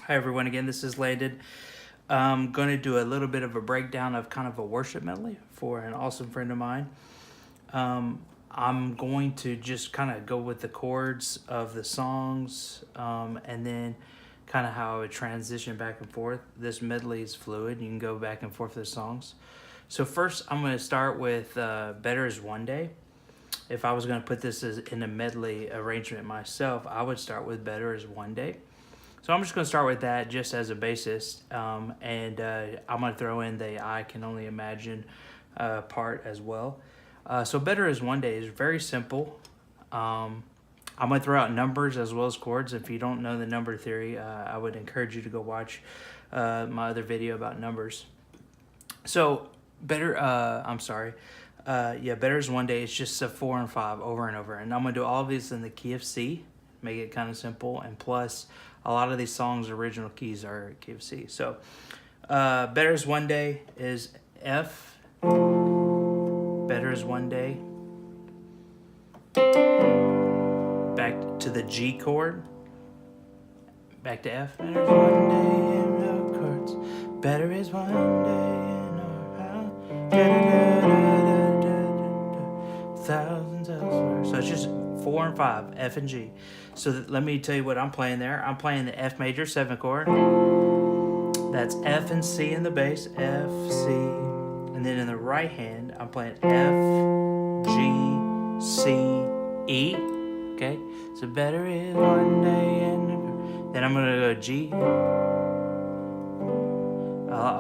Hi everyone, again this is Landon. I'm going to do a little bit of a breakdown of kind of a worship medley for an awesome friend of mine. I'm going to just kind of go with the chords of the songs and then kind of how I would transition back and forth. This medley is fluid. You can go back and forth with the songs. So first I'm going to start with Better Is One Day. If I was going to put this in a medley arrangement myself, I would start with Better Is One Day. So I'm just going to start with that just as a basis, and I'm going to throw in the I Can Only Imagine part as well. So Better Is One Day is very simple. I'm going to throw out numbers as well as chords. If you don't know the number theory, I would encourage you to go watch my other video about numbers. So Better Is One Day. It's just a 4 and 5 over and over. And I'm going to do all of these in the key of C, make it kind of simple, and plus a lot of these songs' original keys are key of C. So Better Is One Day is F, Better Is One Day, back to the G chord, back to F. Better is one day in our courts, better is one day in our house, thousands elsewhere. So it's just 4 and 5, F and G. So let me tell you what I'm playing there. I'm playing the F major 7 chord. That's F and C in the bass, F, C. And then in the right hand, I'm playing F, G, C, E. Okay? So better is one day and then I'm going to go G.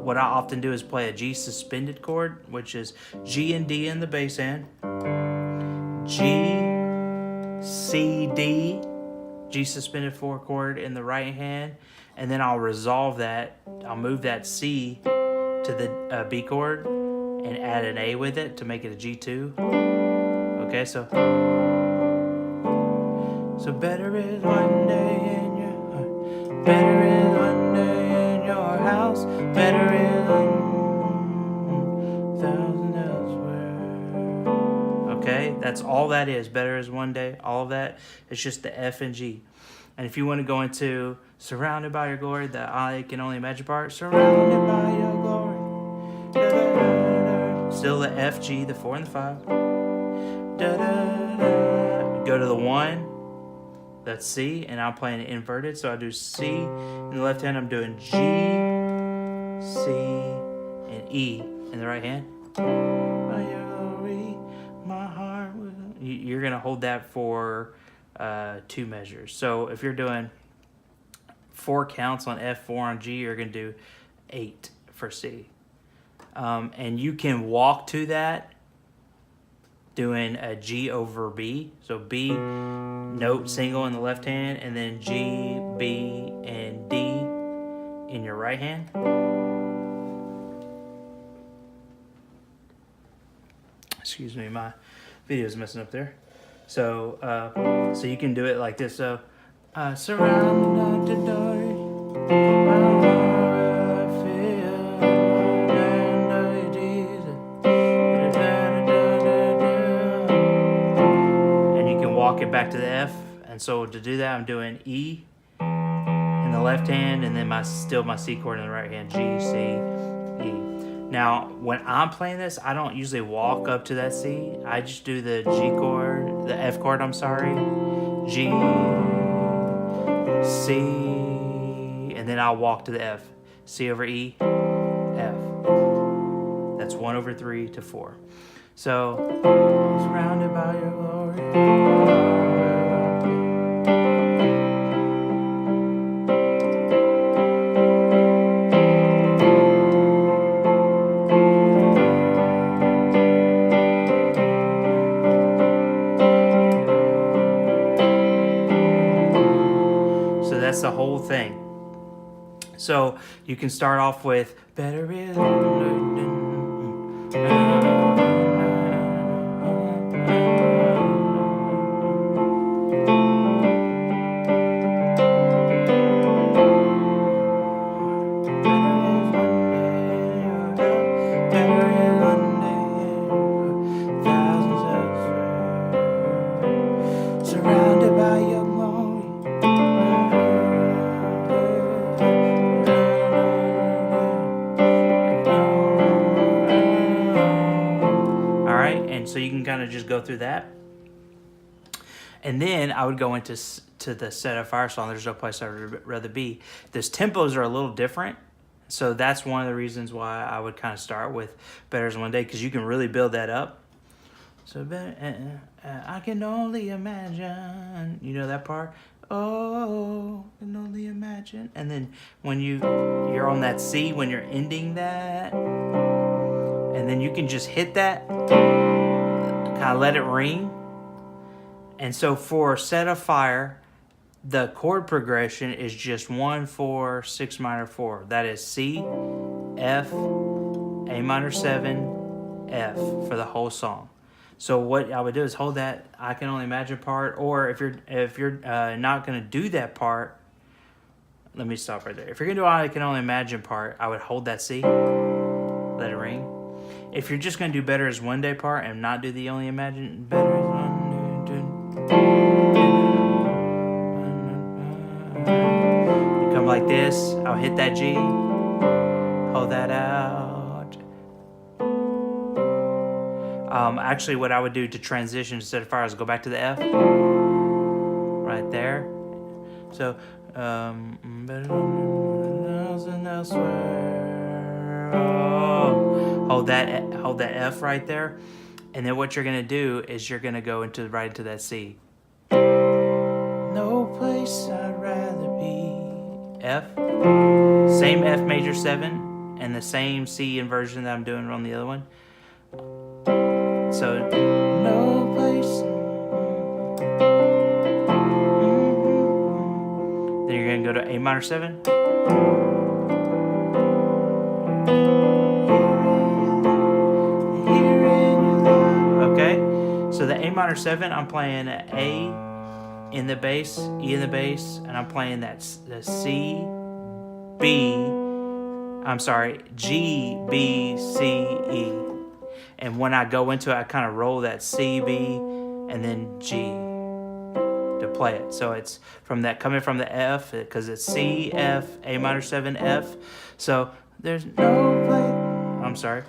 What I often do is play a G suspended chord, which is G and D in the bass hand, G, C, D, G suspended 4 chord in the right hand, and then I'll resolve that. I'll move that C to the B chord and add an A with it to make it a G2. Okay, so better is one day in your heart, better is one day in your house, better is thousand elsewhere. Okay, that's all that is. Better is one day. All of that. It's just the F and G. And if you want to go into Surrounded by Your Glory, the I Can Only Imagine part, Surrounded by Your Glory, da, da, da, da. Still the F, G, the 4 and the 5. Da, da, da. Go to the 1, that's C, and I'm playing it inverted, so I do C. In the left hand, I'm doing G, C, and E in the right hand. By your glory, my heart will... You're going to hold that for 2 measures. So if you're doing 4 counts on F, 4 on G, you're going to do 8 for C. And you can walk to that doing a G over B. So B, note single in the left hand, and then G, B, and D in your right hand. Excuse me, my video is messing up there. So you can do it like this. So surrounded by and you can walk it back to the F. And so to do that, I'm doing E in the left hand, and then my C chord in the right hand, G, C, E. Now, when I'm playing this, I don't usually walk up to that C. I just do the G chord, the F chord, I'm sorry, G, C, and then I'll walk to the F. C over E, F. That's 1 over 3 to 4. So, surrounded by your glory. That's the whole thing. So you can start off with better is surrounded by your glory. go through that. And then I would go into to the Set of Fire song, There's No Place I'd Rather Be. Those tempos are a little different. So that's one of the reasons why I would kind of start with Better As One Day, because you can really build that up. So I can only imagine. You know that part? Oh, I can only imagine. And then when you're on that C, when you're ending that, and then you can just hit that, kind of let it ring. And so for Set of Fire, the chord progression is just 1, 4, 6 minor 4. That is C, F, A minor 7, F for the whole song. So what I would do is hold that I Can Only Imagine part, or if you're not going to do that part, let me stop right there. If you're going to do I Can Only Imagine part, I would hold that C, let it ring. If you're just going to do Better As One Day part and not do the Only Imagine, Better As One Day, you come like this, I'll hit that G, hold that out. Actually, what I would do to transition to Set of Fire is go back to the F, right there. So, better than elsewhere. Oh, hold that F right there, and then what you're gonna do is you're gonna go right into that C. No place I'd rather be. F, same F major 7, and the same C inversion that I'm doing on the other one. So, no place. Then you're going to go to A minor 7. Okay, so the A minor 7, I'm playing A in the bass, E in the bass, and I'm playing the C, B, G, B, C, E. And when I go into it, I kind of roll that C, B, and then G to play it. So it's coming from the F, because it's C, F, A minor 7, F. So there's no place. I'm sorry.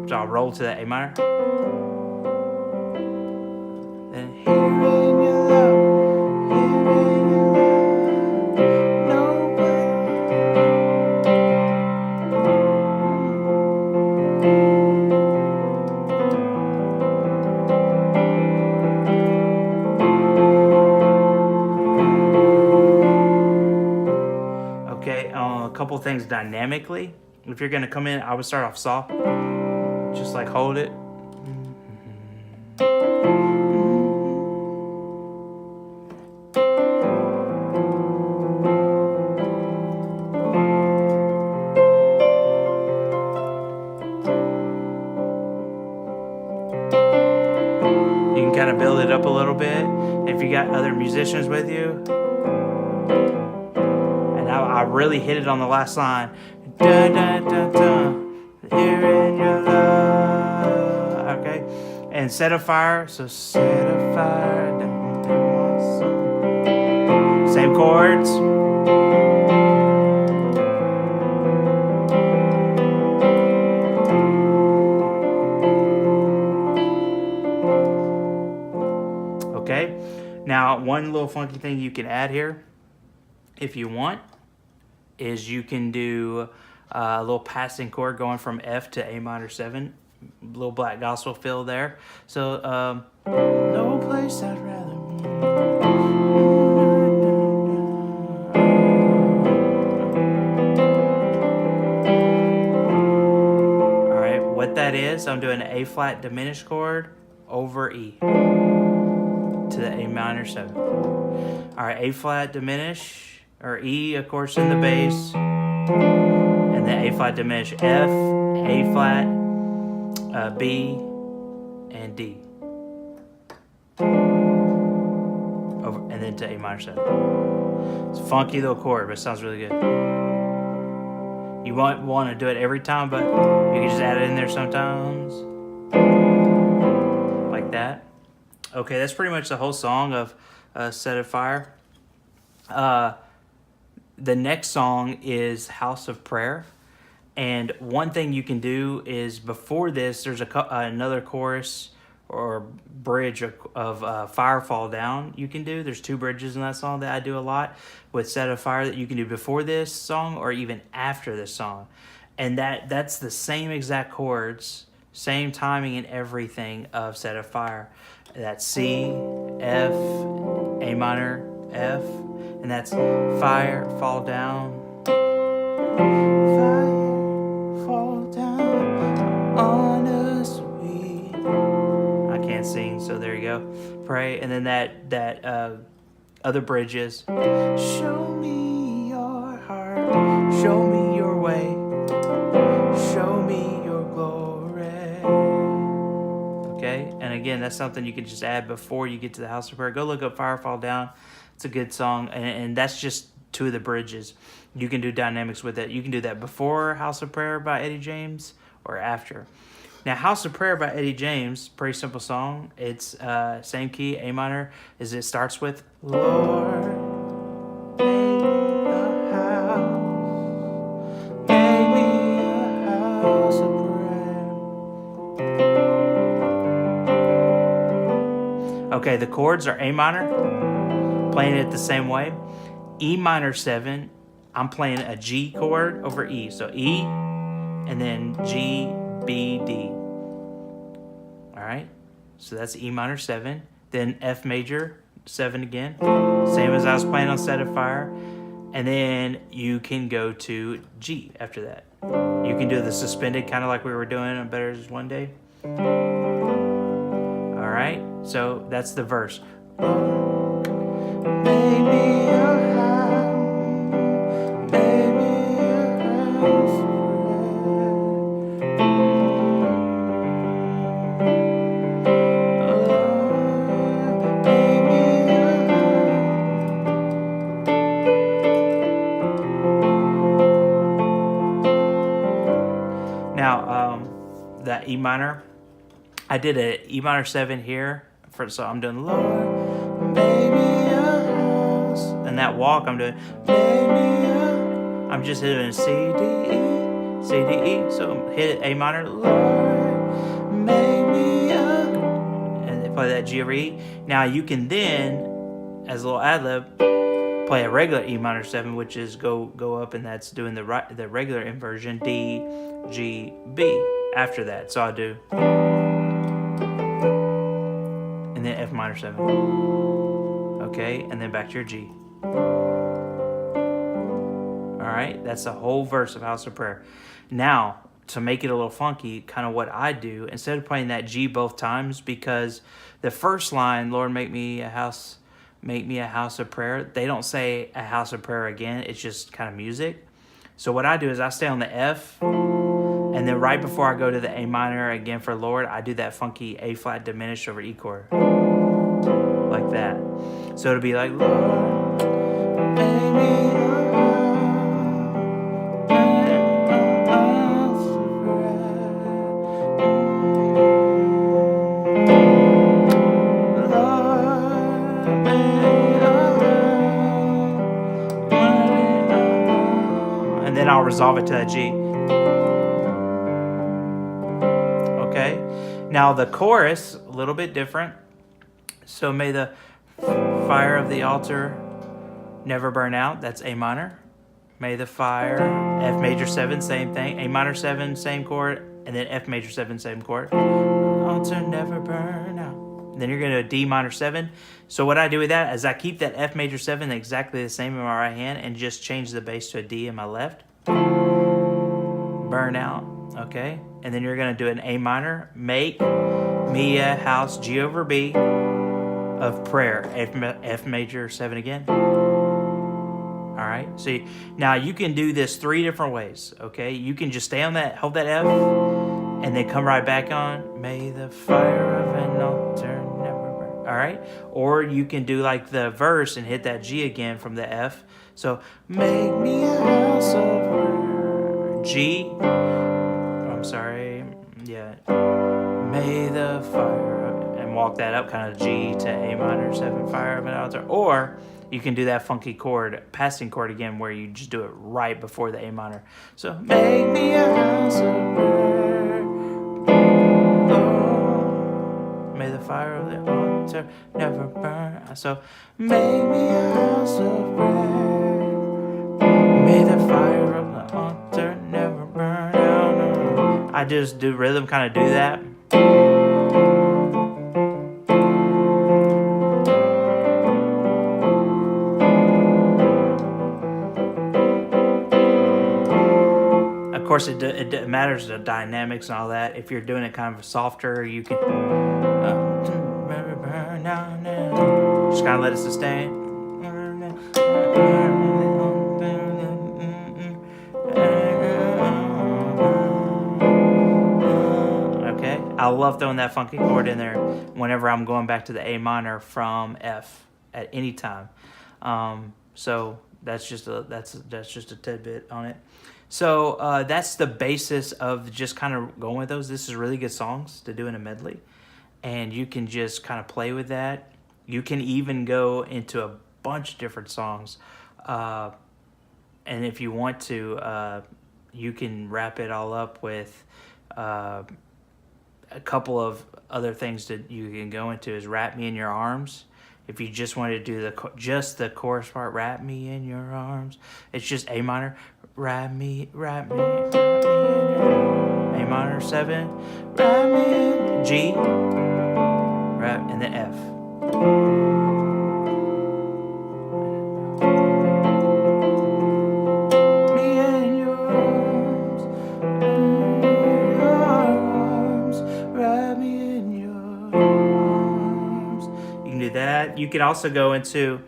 So I'll roll to that A minor. Then here in your love. Couple things dynamically. If you're going to come in, I would start off soft, just like hold it. You can kind of build it up a little bit if you got other musicians with you. I really hit it on the last line. Dun, dun, dun, dun. Here in your love. Okay. And Set of Fire. So Set of Fire. Dun, dun, dun. Same chords. Okay. Now, one little funky thing you can add here, if you want, is you can do a little passing chord going from F to A minor 7, little black gospel feel there. So, no place I'd rather be. All right, what that is, I'm doing an A flat diminished chord over E to the A minor 7. All right, A flat diminish. Or E, of course, in the bass, and then A flat diminished, F, A flat, B, and D, over, and then to A minor 7. It's a funky little chord, but it sounds really good. You won't want to do it every time, but you can just add it in there sometimes, like that. Okay, that's pretty much the whole song of Set of Fire. The next song is House of Prayer. And one thing you can do is before this, there's another chorus or bridge of Fire Fall Down you can do. There's 2 bridges in that song that I do a lot with Set of Fire that you can do before this song or even after this song. And that's the same exact chords, same timing and everything of Set of Fire. That's C, F, A minor, F, and that's Fire Fall Down. Fire fall down on us we. I can't sing, so there you go. Pray, and then that other bridge is show me your heart, show me your way, show me your glory. Okay, and again, that's something you can just add before you get to the House of Prayer. Go look up Fire Fall Down. It's a good song, and that's just 2 of the bridges. You can do dynamics with it. You can do that before House of Prayer by Eddie James or after. Now, House of Prayer by Eddie James, pretty simple song. It's same key, A minor, is it starts with Lord, make me a house, make me a house of prayer. Okay, the chords are A minor, playing it the same way. E minor 7, I'm playing a G chord over E. So E, and then G, B, D. All right, so that's E minor 7. Then F major 7 again, same as I was playing on Set of Fire. And then you can go to G after that. You can do the suspended, kind of like we were doing on Better Is One Day. All right, so that's the verse. Baby, that E minor, I did a E minor 7 here, so I'm doing Lord, baby, and that walk I'm doing, baby, I'm just hitting C, D, E, C, D, E, so hit A minor, Lord, make me and they play that G over E. Now you can then, as a little ad-lib, play a regular E minor 7, which is go up, and that's doing the regular inversion, D, G, B after that. So I'll do, and then F minor 7. Okay, and then back to your G. All right, that's the whole verse of House of Prayer. Now, to make it a little funky, kind of what I do, instead of playing that G both times, because the first line, Lord, make me a house of prayer, they don't say a house of prayer again. It's just kind of music. So what I do is I stay on the F, and then right before I go to the A minor again for Lord, I do that funky A flat diminished over E chord. Like that. So it'll be like, Lord, make me and then I'll resolve it to that G. Okay, now the chorus, a little bit different. So may the fire of the altar never burn out. That's A minor. May the fire, F major 7, same thing. A minor 7, same chord, and then F major 7, same chord. Altar never burn out. Then you're going to do a D minor 7. So what I do with that is I keep that F major 7 exactly the same in my right hand and just change the bass to a D in my left. Burn out, okay? And then you're going to do an A minor. Make me a house, G over B, of prayer. F major 7 again. All right, see, now you can do this 3 different ways, okay? You can just stay on that, hold that F, and then come right back on, may the fire of an altar never burn, all right? Or you can do like the verse and hit that G again from the F. So, make me a house of prayer, G, I'm sorry, yeah, may the fire, and walk that up kind of G to A minor 7, fire of an altar. Or you can do that funky chord, passing chord again, where you just do it right before the A minor. So make me a house of prayer. Oh, may the fire of the altar never burn. So make me a house of prayer. May the fire of the altar never burn out. I just do rhythm, kind of do that. Of course, it matters the dynamics and all that. If you're doing it kind of softer, you can just kind of let it sustain. Okay, I love throwing that funky chord in there whenever I'm going back to the A minor from F at any time. So that's just a tidbit on it. So that's the basis of just kind of going with those. This is really good songs to do in a medley, and you can just kind of play with that. You can even go into a bunch of different songs, and if you want to, you can wrap it all up with a couple of other things that you can go into. Is "Wrap Me in Your Arms." If you just wanted to do just the chorus part, "Wrap me in your arms," it's just A minor. Wrap me in your A minor 7. Wrap me in G. Wrap and then F. Me in your arms, wrap me in your arms. You can do that. You can also go into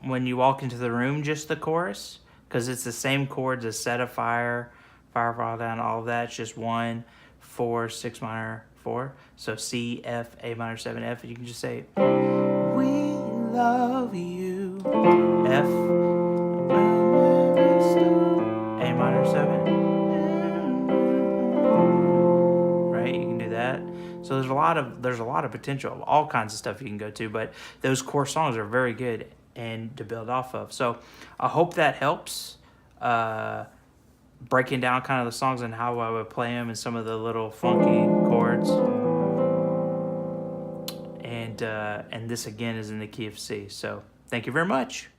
when you walk into the room, just the chorus, because it's the same chords as "Set a Fire," "Fire Fall Down," all of that. It's just 1, 4, 6 minor, 4. So C, F, A minor 7, F. And you can just say, "We love you." F, A minor 7. Right? You can do that. So there's a lot of potential, all kinds of stuff you can go to, but those core songs are very good and to build off of. So I hope that helps, breaking down kind of the songs and how I would play them and some of the little funky chords. And this again is in the key of C. So thank you very much.